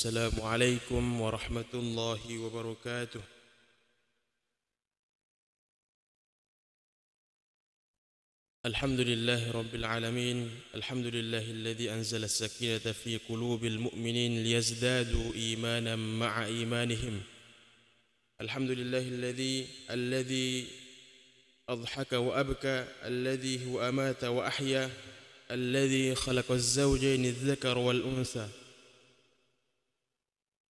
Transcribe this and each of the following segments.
السلام عليكم ورحمة الله وبركاته. الحمد لله رب العالمين. الحمد لله الذي أنزل السكينة في قلوب المؤمنين ليزدادوا إيمانا مع إيمانهم. الحمد لله الذي أضحك وأبكى، الذي هو أمات وأحيا، الذي خلق الزوجين الذكر والأنثى.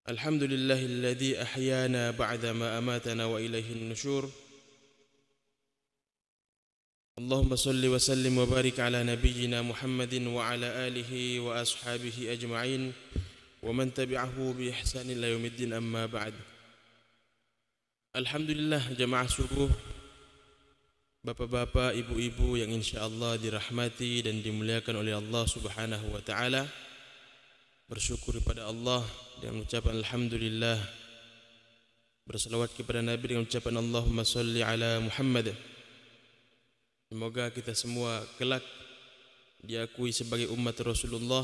الحمد لله الذي أحيانا بعدما أماتنا وإليه النشور. اللهم صل وسلم وبارك على نبينا محمد وعلى آله وأصحابه أجمعين ومن تبعه بإحسان إلى يوم الدين. أما بعد. Alhamdulillah jamaah subuh, bapak-bapak, ibu-ibu yang insyaallah dirahmati dan dimuliakan oleh Allah Subhanahu wa taala. Bersyukur kepada Allah dengan ucapan alhamdulillah. Berselawat kepada Nabi dengan ucapan Allahumma shalli ala Muhammad. Semoga kita semua kelak diakui sebagai umat Rasulullah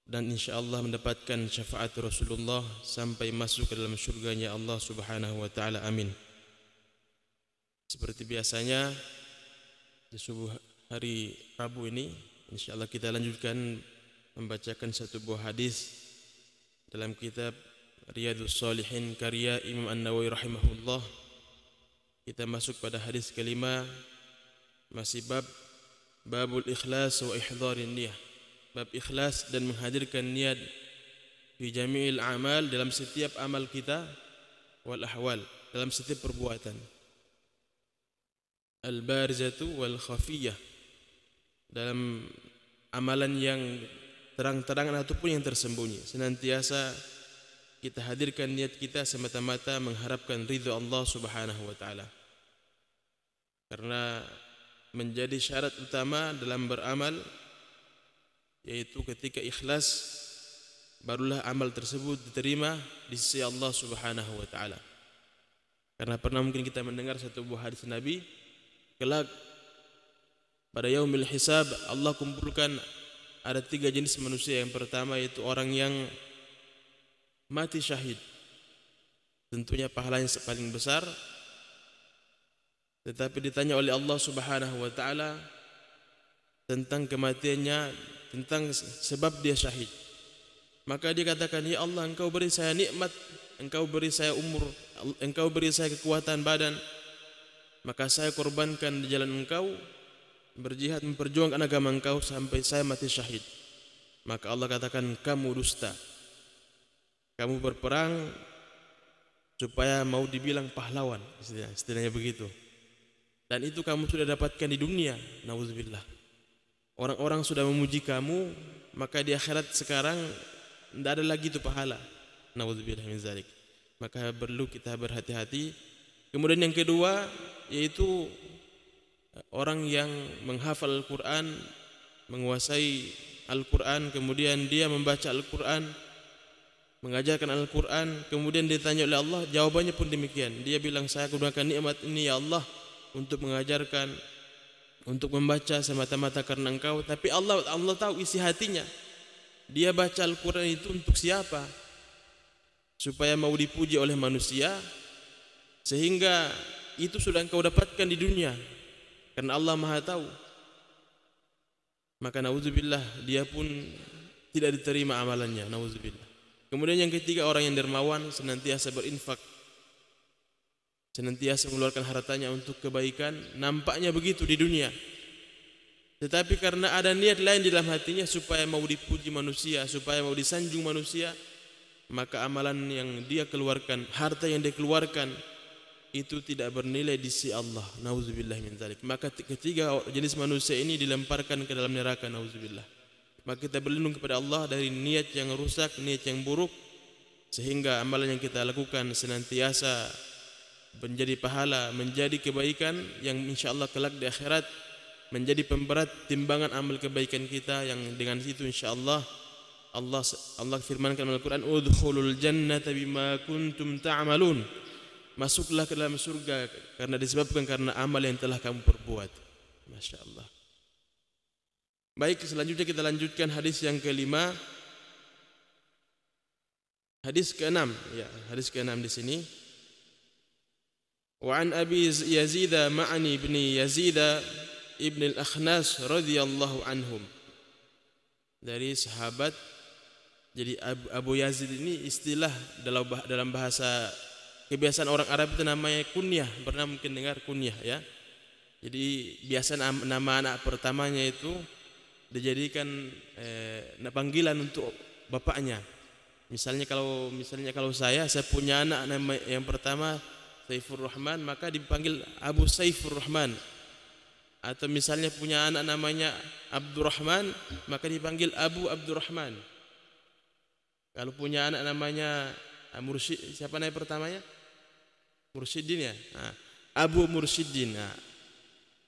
dan insyaallah mendapatkan syafaat Rasulullah sampai masuk ke dalam surganya Allah Subhanahu wa taala. Amin. Seperti biasanya di subuh hari Rabu ini insyaallah kita lanjutkan membacakan satu buah hadis dalam kitab Riyadhus Shalihin karya Imam An-Nawawi rahimahullah. Kita masuk pada hadis kelima, masih babul ikhlas wa ihdharin niyah. Bab ikhlas dan menghadirkan niat fi jami'il amal, dalam setiap amal kita, wal ahwal, dalam setiap perbuatan. Al barizatu wal khafiyah, dalam amalan yang terang-terangan ataupun yang tersembunyi. Senantiasa kita hadirkan niat kita semata-mata mengharapkan ridha Allah Subhanahu wa taala. Karena menjadi syarat utama dalam beramal, yaitu ketika ikhlas barulah amal tersebut diterima di sisi Allah Subhanahu wa taala. Karena pernah mungkin kita mendengar satu buah hadis Nabi, kelak pada yaumil hisab Allah kumpulkan ada 3 jenis manusia. Yang pertama yaitu orang yang mati syahid, tentunya pahalanya paling besar, tetapi ditanya oleh Allah Subhanahu wa taala tentang kematiannya, tentang sebab dia syahid. Maka dia katakan, ya Allah, engkau beri saya nikmat, engkau beri saya umur, engkau beri saya kekuatan badan, maka saya korbankan di jalan engkau, berjihad memperjuangkan agama engkau sampai saya mati syahid. Maka Allah katakan, kamu dusta, kamu berperang supaya mau dibilang pahlawan, istilahnya begitu. Dan itu kamu sudah dapatkan di dunia, nauzubillah. Orang-orang sudah memuji kamu, maka di akhirat sekarang tidak ada lagi itu pahala. Nauzubillah min zalik. Maka perlu kita berhati-hati. Kemudian yang kedua yaitu orang yang menghafal Al-Quran, menguasai Al-Quran, kemudian dia membaca Al-Quran, mengajarkan Al-Quran, kemudian ditanya oleh Allah, jawabannya pun demikian. Dia bilang, saya gunakan nikmat ini ya Allah untuk mengajarkan, untuk membaca semata-mata karena engkau. Tapi Allah tahu isi hatinya. Dia baca Al-Quran itu untuk siapa? Supaya mau dipuji oleh manusia, sehingga itu sudah engkau dapatkan di dunia, karena Allah Maha tahu. Maka nauzubillah, dia pun tidak diterima amalannya, nauzubillah. Kemudian yang ketiga, orang yang dermawan, senantiasa berinfak, senantiasa mengeluarkan hartanya untuk kebaikan. Nampaknya begitu di dunia, tetapi karena ada niat lain di dalam hatinya supaya mau dipuji manusia, supaya mau disanjung manusia, maka amalan yang dia keluarkan, harta yang dia keluarkan itu tidak bernilai di sisi Allah. Nauzubillah min dzalik. Maka ketiga jenis manusia ini dilemparkan ke dalam neraka, nauzubillah. Maka kita berlindung kepada Allah dari niat yang rusak, niat yang buruk, sehingga amalan yang kita lakukan senantiasa menjadi pahala, menjadi kebaikan yang insyaallah kelak di akhirat menjadi pemberat timbangan amal kebaikan kita, yang dengan itu insyaallah Allah firmankan dalam Al-Quran, udkhulul jannata bima kuntum ta'malun. Masuklah ke dalam surga karena amal yang telah kamu perbuat. Masya Allah. Baik, selanjutnya kita lanjutkan hadis yang kelima. Hadis ke-6, ya, hadis ke-6 di sini. Wa an Abi Yazid Ma'ani bin Yazid ibn al-Akhnas radhiyallahu anhum. Dari sahabat. Jadi Abu Yazid ini istilah dalam bahasa kebiasaan orang Arab itu namanya kunyah. Pernah mungkin dengar kunyah ya. Jadi biasa nama anak pertamanya itu dijadikan panggilan untuk bapaknya. Misalnya kalau saya punya anak nama yang pertama Saifur Rahman, maka dipanggil Abu Saifur Rahman. Atau misalnya punya anak namanya Abdurrahman, maka dipanggil Abu Abdurrahman. Kalau punya anak namanya Mursyid, siapa nama pertamanya? Mursyidin ya. Nah, Abu Mursyidin. Nah,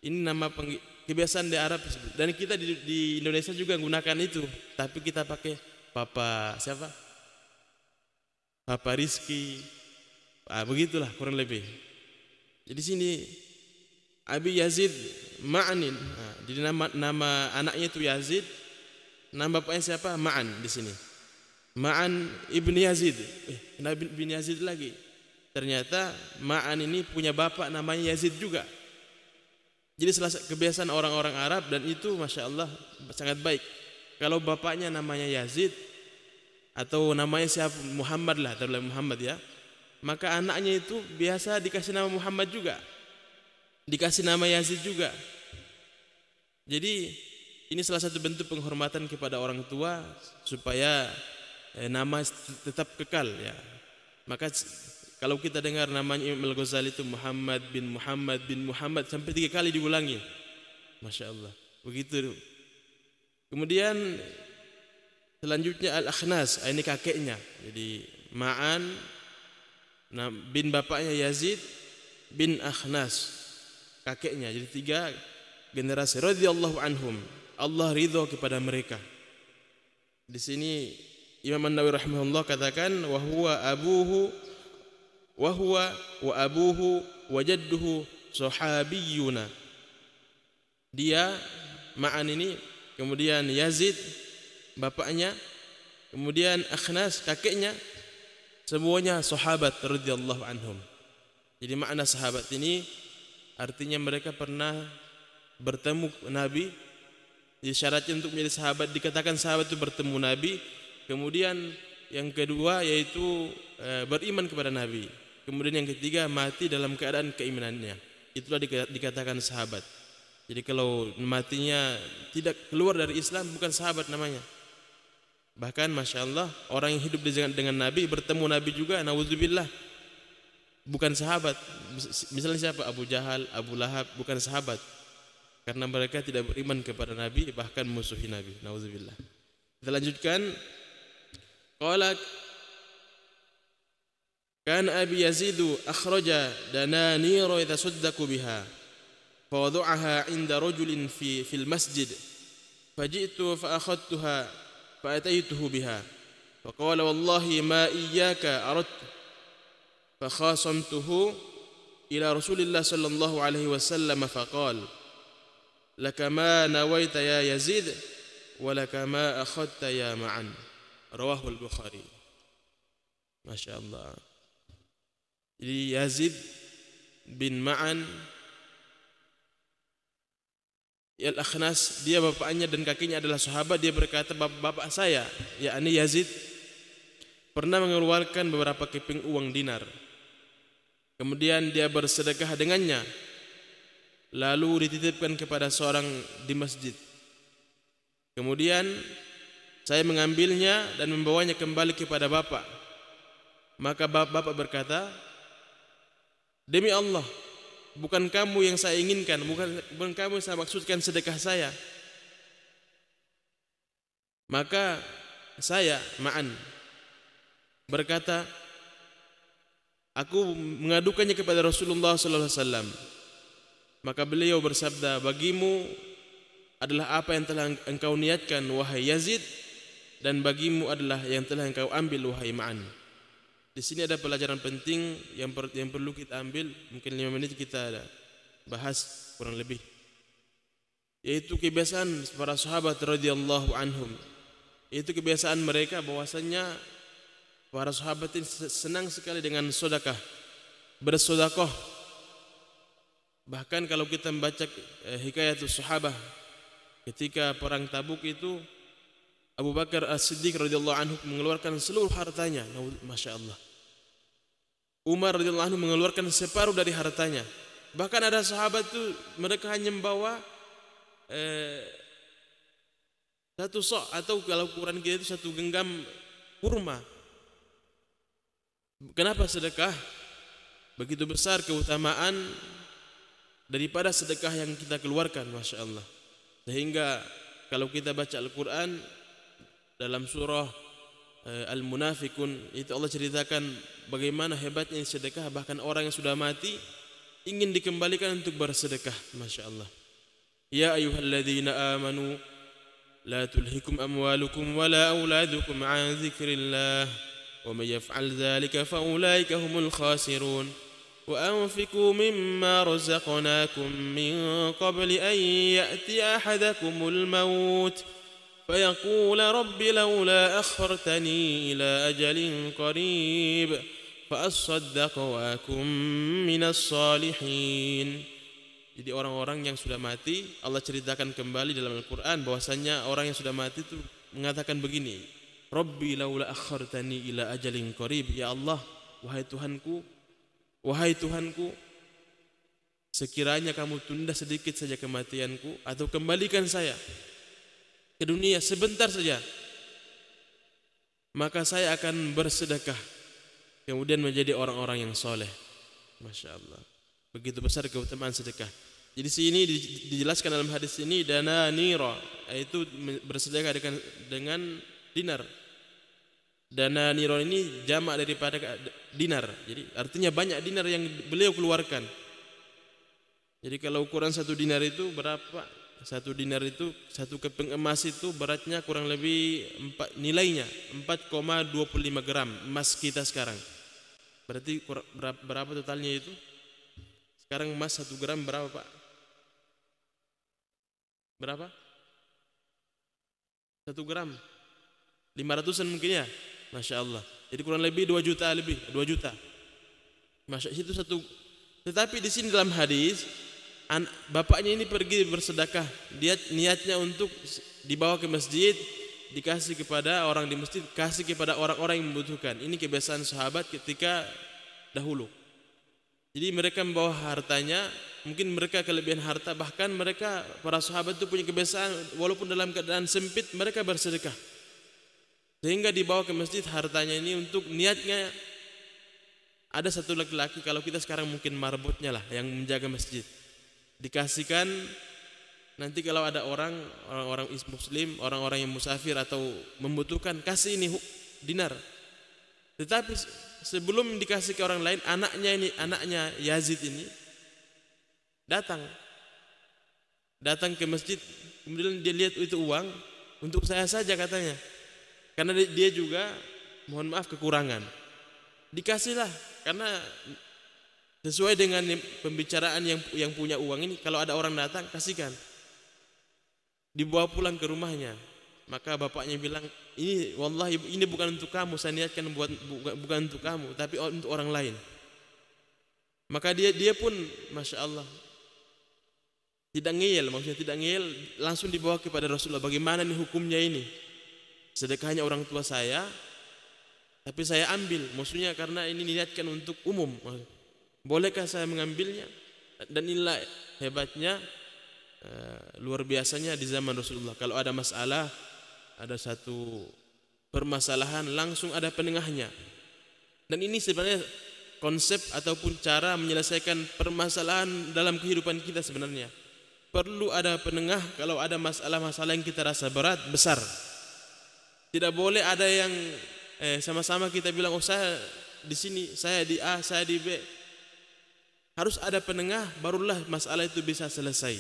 ini nama kebiasaan di Arab dan kita di Indonesia juga menggunakan itu. Tapi kita pakai Papa siapa? Papa Rizki. Begitulah kurang lebih. Jadi sini Abi Yazid Ma'anin. Nah, jadi nama anaknya itu Yazid. Nama bapaknya siapa? Ma'an di sini. Ma'an ibni Yazid. Kenapa ibni Yazid lagi? Ternyata Ma'an ini punya bapak namanya Yazid juga. Jadi salah kebiasaan orang-orang Arab dan itu Masya Allah sangat baik. Kalau bapaknya namanya Yazid atau namanya siapa Muhammad lah, terlalu Muhammad ya, maka anaknya itu biasa dikasih nama Muhammad juga, dikasih nama Yazid juga. Jadi ini salah satu bentuk penghormatan kepada orang tua supaya nama tetap kekal ya. Maka kalau kita dengar namanya Imam Al-Ghazali itu Muhammad bin Muhammad bin Muhammad sampai 3 kali diulangi. Masya Allah. Begitu. Kemudian selanjutnya Al-Akhnas, ini kakeknya. Jadi Ma'an bin bapaknya Yazid bin Akhnas, kakeknya. Jadi 3 generasi radhiyallahu anhum. Allah ridho kepada mereka. Di sini Imam An-Nawawi rahimahullah katakan wa huwa wa abuhu wa jadduhu sahabiyuna. Dia Ma'an ini, kemudian Yazid bapaknya, kemudian Akhnas kakeknya, semuanya sahabat radhiyallahu anhum. Jadi makna sahabat ini artinya mereka pernah bertemu Nabi. Jadi syaratnya untuk menjadi sahabat, dikatakan sahabat itu bertemu Nabi. Kemudian yang kedua yaitu beriman kepada Nabi. Kemudian yang ketiga mati dalam keadaan keimanannya. Itulah dikatakan sahabat. Jadi kalau matinya tidak keluar dari Islam bukan sahabat namanya. Bahkan Masya Allah orang yang hidup dengan Nabi bertemu Nabi juga, na'udzubillah, bukan sahabat. Misalnya siapa? Abu Jahal, Abu Lahab, bukan sahabat. Karena mereka tidak beriman kepada Nabi, bahkan musuhi Nabi. Na'udzubillah. Kita lanjutkan. Qala kan Abi Yazid akhraja dananir yatasaddaqu biha fawada'aha 'inda rajulin fil masjid faji'tu fa akhadtuha fa ataytuhu biha faqala wallahi ma iyyaka aradtu fa khasamtuhu ila Rasulillah sallallahu alaihi wasallam faqala laka ma nawaita ya Yazid wa laka ma akhadta ya Ma'an. Rawahul Bukhari. Masya Allah. Jadi Yazid bin Ma'an Al-Akhnas, dia bapaknya dan kakinya adalah sahabat. Dia berkata, bapak saya, yakni Yazid, pernah mengeluarkan beberapa keping uang dinar. Kemudian dia bersedekah dengannya, lalu dititipkan kepada seorang di masjid. Kemudian saya mengambilnya dan membawanya kembali kepada bapak. Maka bapak berkata, demi Allah, bukan kamu yang saya inginkan, bukan kamu yang saya maksudkan sedekah saya. Maka saya, Ma'an, berkata, aku mengadukannya kepada Rasulullah sallallahu alaihi wasallam. Maka beliau bersabda, bagimu adalah apa yang telah engkau niatkan wahai Yazid, dan bagimu adalah yang telah engkau ambil wahai Ma'an. Di sini ada pelajaran penting yang perlu kita ambil, mungkin 5 menit kita bahas kurang lebih, yaitu kebiasaan para sahabat radhiyallahu anhum. Itu kebiasaan mereka bahwasanya Para sahabat ini senang sekali dengan sedekah, bersedekah. Bahkan kalau kita membaca hikayatus sahabah ketika perang Tabuk itu, Abu Bakar As-Siddiq radhiyallahu anhu mengeluarkan seluruh hartanya. Masya Allah. Umar radhiyallahu anhu mengeluarkan separuh dari hartanya. Bahkan ada sahabat itu mereka hanya membawa satu sok, atau kalau ukuran kita itu satu genggam kurma. Kenapa sedekah? Begitu besar keutamaan daripada sedekah yang kita keluarkan, Masya Allah. Sehingga kalau kita baca Al-Quran dalam surah Al-Munafikun, itu Allah ceritakan bagaimana hebatnya sedekah. Bahkan orang yang sudah mati ingin dikembalikan untuk bersedekah, Masya Allah. Ya ayyuhalladzina amanu la tulhikum amwalukum wala auladukum an dzikrillah wa may yaf'al dzalika fa ulaika humul khasirun wa anfiqu mimma razaqnakum min qabli an ya'tiya ahadakumul maut فيقول رب لولا أخرتني إلى أجل قريب فأصدق وأكن من الصالحين. Jadi orang-orang yang sudah mati, Allah ceritakan kembali dalam Al-Quran bahwasanya orang yang sudah mati itu mengatakan begini, Rabbi laula akhartani ila ajalin qarib. Ya Allah, wahai Tuhanku, sekiranya kamu tunda sedikit saja kematianku, atau kembalikan saya ke dunia sebentar saja, maka saya akan bersedekah, kemudian menjadi orang-orang yang soleh. Masya Allah, begitu besar keutamaan sedekah. Jadi sini dijelaskan dalam hadis ini, dana nira, yaitu bersedekah dengan dinar. Dana nira ini jamak daripada dinar, jadi artinya banyak dinar yang beliau keluarkan. Jadi kalau ukuran satu dinar itu berapa? Satu dinar itu, satu keping emas itu beratnya kurang lebih nilainya 4,25 gram emas kita sekarang. Berarti berapa totalnya itu? Sekarang emas 1 gram berapa, Pak? Berapa? 1 gram 500-an mungkin ya. Masya Allah. Jadi kurang lebih 2 juta lebih, 2 juta. Masya Allah, itu satu. Tetapi di sini dalam hadis, bapaknya ini pergi bersedekah, dia niatnya untuk dibawa ke masjid, dikasih kepada orang di masjid, kasih kepada orang-orang yang membutuhkan. Ini kebiasaan sahabat ketika dahulu. Jadi mereka membawa hartanya, mungkin mereka kelebihan harta, bahkan mereka para sahabat itu punya kebiasaan walaupun dalam keadaan sempit mereka bersedekah. Sehingga dibawa ke masjid hartanya ini untuk niatnya. Ada satu laki-laki, kalau kita sekarang mungkin marbotnya lah yang menjaga masjid, dikasihkan. Nanti kalau ada orang-orang muslim, orang-orang yang musafir atau membutuhkan, kasih ini dinar. Tetapi sebelum dikasih ke orang lain, anaknya Yazid ini datang ke masjid, kemudian dia lihat itu uang untuk saya saja katanya, karena dia juga mohon maaf kekurangan. Dikasihlah, karena sesuai dengan pembicaraan yang punya uang ini, kalau ada orang datang kasihkan. Dibawa pulang ke rumahnya. Maka bapaknya bilang, ini wallahi ini bukan untuk kamu, saya niatkan bukan untuk kamu, tapi untuk orang lain. Maka dia pun Masya Allah tidak ngeyel, langsung dibawa kepada Rasulullah. Bagaimana nih hukumnya ini? Sedekahnya orang tua saya, tapi saya ambil, maksudnya karena ini niatkan untuk umum. Bolehkah saya mengambilnya? Dan inilah hebatnya, luar biasanya di zaman Rasulullah. Kalau ada masalah, ada satu permasalahan, langsung ada penengahnya. Dan ini sebenarnya konsep ataupun cara menyelesaikan permasalahan dalam kehidupan kita sebenarnya. Perlu ada penengah kalau ada masalah-masalah yang kita rasa berat, besar. Tidak boleh ada yang sama-sama kita bilang, oh saya di sini, saya di A, saya di B. Harus ada penengah, barulah masalah itu bisa selesai.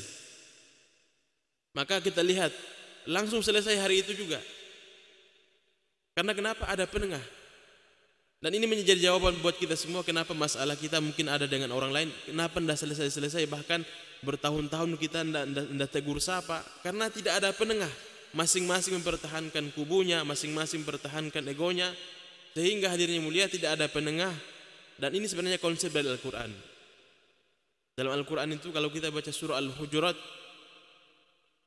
Maka kita lihat, langsung selesai hari itu juga. Karena kenapa? Ada penengah. Dan ini menjadi jawaban buat kita semua, kenapa masalah kita mungkin ada dengan orang lain, kenapa tidak selesai-selesai, bahkan bertahun-tahun kita tidak tegur sapa, karena tidak ada penengah. Masing-masing mempertahankan kubunya, masing-masing mempertahankan egonya, Sehingga hadirnya mulia tidak ada penengah, dan ini sebenarnya konsep dari Al-Quran. Dalam Al-Quran itu kalau kita baca surah Al-Hujurat,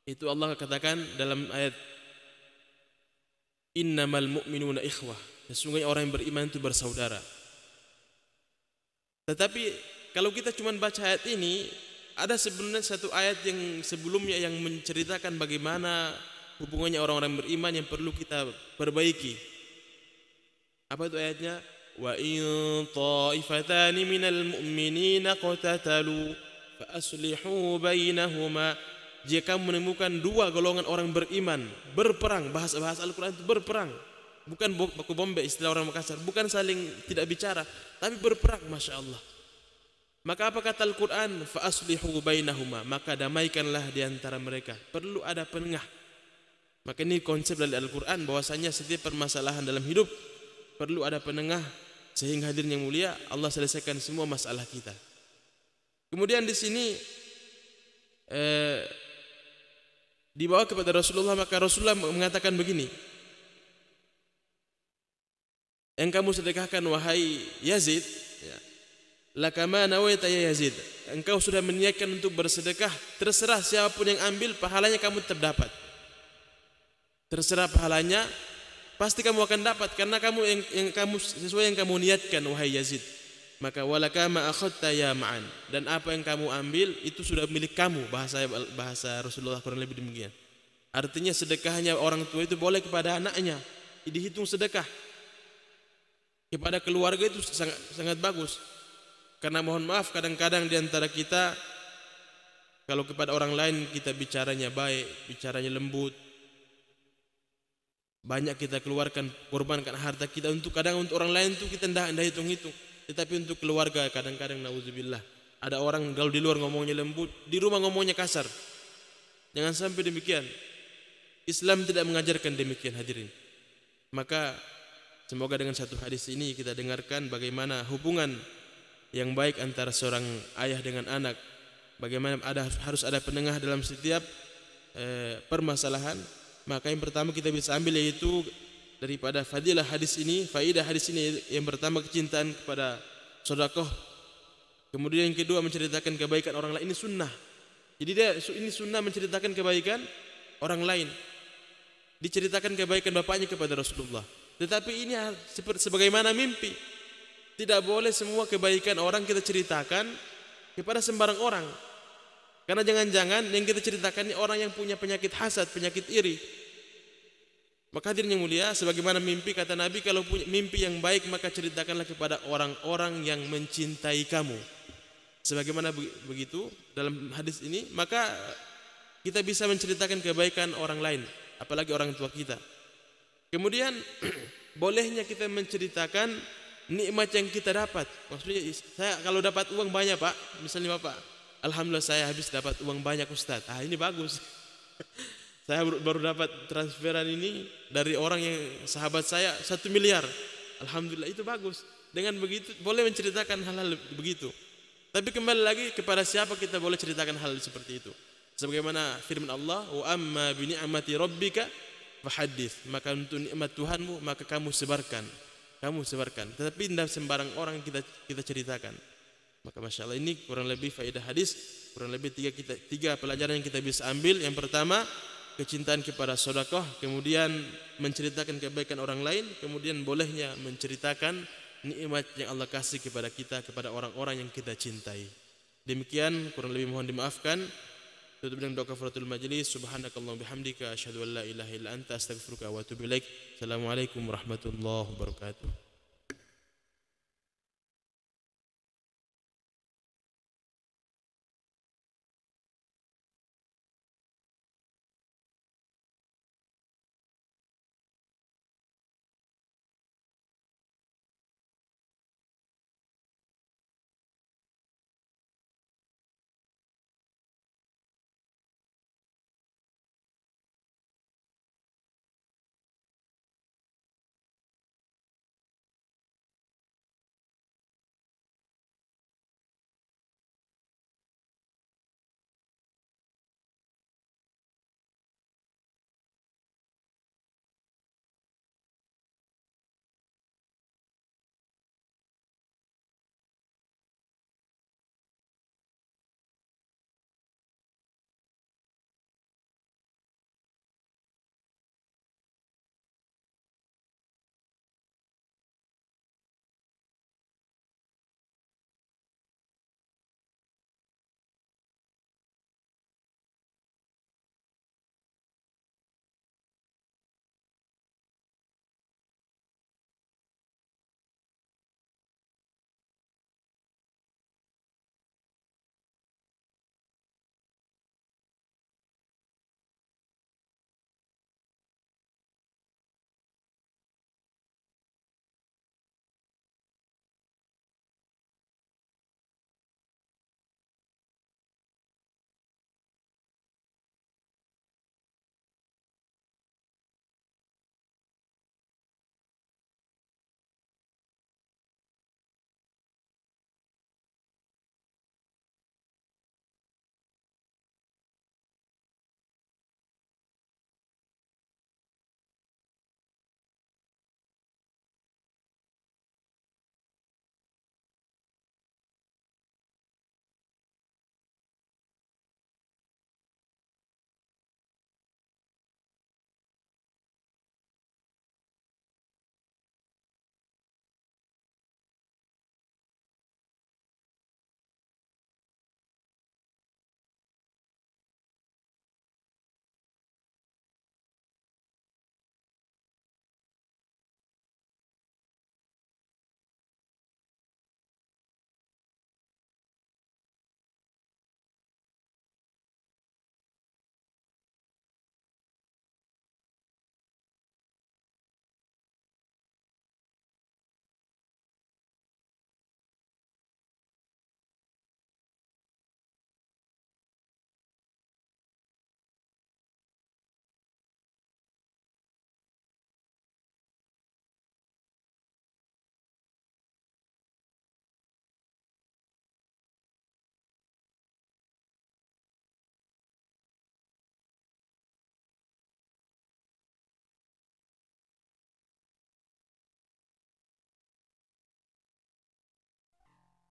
itu Allah katakan dalam ayat innamal mu'minuna ikhwah, sesungguhnya orang yang beriman itu bersaudara. Tetapi kalau kita cuma baca ayat ini, ada sebenarnya satu ayat yang sebelumnya yang menceritakan bagaimana hubungannya orang-orang beriman yang perlu kita perbaiki. Apa itu ayatnya? Wa in ta'ifatani minal mu'minina qatatalu fa aslihu bainahuma. Jika kamu menemukan dua golongan orang beriman berperang, bahasa Al-Quran itu berperang, bukan baku bombe istilah orang Makassar, bukan saling tidak bicara, tapi berperang, masya Allah. Maka apa kata Al-Quran? Fa aslihu bainahuma, maka damaikanlah di antara mereka. Perlu ada penengah. Maka ini konsep dari Al-Quran, bahwasanya setiap permasalahan dalam hidup perlu ada penengah, sehingga hadirnya mulia Allah selesaikan semua masalah kita. Kemudian di sini dibawa kepada Rasulullah, maka Rasulullah mengatakan begini, yang kamu sedekahkan wahai Yazid, ya, lakama nawaita ya Yazid, engkau sudah meniatkan untuk bersedekah, terserah siapapun yang ambil, pahalanya kamu tetap dapat. Terserah pahalanya, pasti kamu akan dapat, karena kamu yang kamu sesuai yang kamu niatkan wahai Yazid. Maka walakama akhadta ya Ma'an, dan apa yang kamu ambil itu sudah milik kamu, bahasa Rasulullah kurang lebih demikian. Artinya sedekahnya orang tua itu boleh kepada anaknya, dihitung sedekah. Kepada keluarga itu sangat bagus. Karena mohon maaf, kadang-kadang di antara kita kalau kepada orang lain kita bicaranya baik, bicaranya lembut, banyak kita keluarkan, korbankan harta kita untuk orang lain itu kita tidak hitung-hitung. Tetapi untuk keluarga kadang-kadang nauzubillah, ada orang kalau di luar ngomongnya lembut, di rumah ngomongnya kasar. Jangan sampai demikian. Islam tidak mengajarkan demikian, hadirin. Maka semoga dengan satu hadis ini kita dengarkan bagaimana hubungan yang baik antara seorang ayah dengan anak. Bagaimana harus ada penengah dalam setiap permasalahan. Maka yang pertama kita bisa ambil yaitu daripada fadilah hadis ini, faidah hadis ini, yang pertama kecintaan kepada sedekah. Kemudian yang kedua menceritakan kebaikan orang lain, ini sunnah. Jadi ini sunnah menceritakan kebaikan orang lain. Diceritakan kebaikan bapaknya kepada Rasulullah. Tetapi ini seperti sebagaimana mimpi. Tidak boleh semua kebaikan orang kita ceritakan kepada sembarang orang. Karena jangan-jangan yang kita ceritakan ini orang yang punya penyakit hasad, penyakit iri. Maka hadirin yang mulia, sebagaimana mimpi, kata Nabi, kalau punya mimpi yang baik maka ceritakanlah kepada orang-orang yang mencintai kamu. Sebagaimana begitu dalam hadis ini, maka kita bisa menceritakan kebaikan orang lain, apalagi orang tua kita. Kemudian bolehnya kita menceritakan nikmat yang kita dapat. Maksudnya saya kalau dapat uang banyak Pak, misalnya Bapak, alhamdulillah saya habis dapat uang banyak Ustaz. Ini bagus. Saya baru dapat transferan ini dari orang yang sahabat saya 1 miliar. Alhamdulillah, itu bagus. Dengan begitu boleh menceritakan hal-hal begitu. Tapi kembali lagi kepada siapa kita boleh ceritakan hal seperti itu. Sebagaimana firman Allah, wa amma bi ni'mati rabbika fahaddits. Maka untuk nikmat Tuhanmu maka kamu sebarkan. Kamu sebarkan. Tetapi tidak sembarang orang kita ceritakan. Maka masya Allah, ini kurang lebih faedah hadis. Kurang lebih tiga pelajaran yang kita bisa ambil. Yang pertama, kecintaan kepada sedekah, kemudian menceritakan kebaikan orang lain, kemudian bolehnya menceritakan nikmat yang Allah kasih kepada kita, kepada orang-orang yang kita cintai. Demikian, kurang lebih mohon dimaafkan. Tutup dengan doa kafaratul majlis. Subhanakallahumma bihamdika asyhadu an la ilaha illa anta astaghfiruka wa atubu ilaik. Assalamualaikum warahmatullahi wabarakatuh.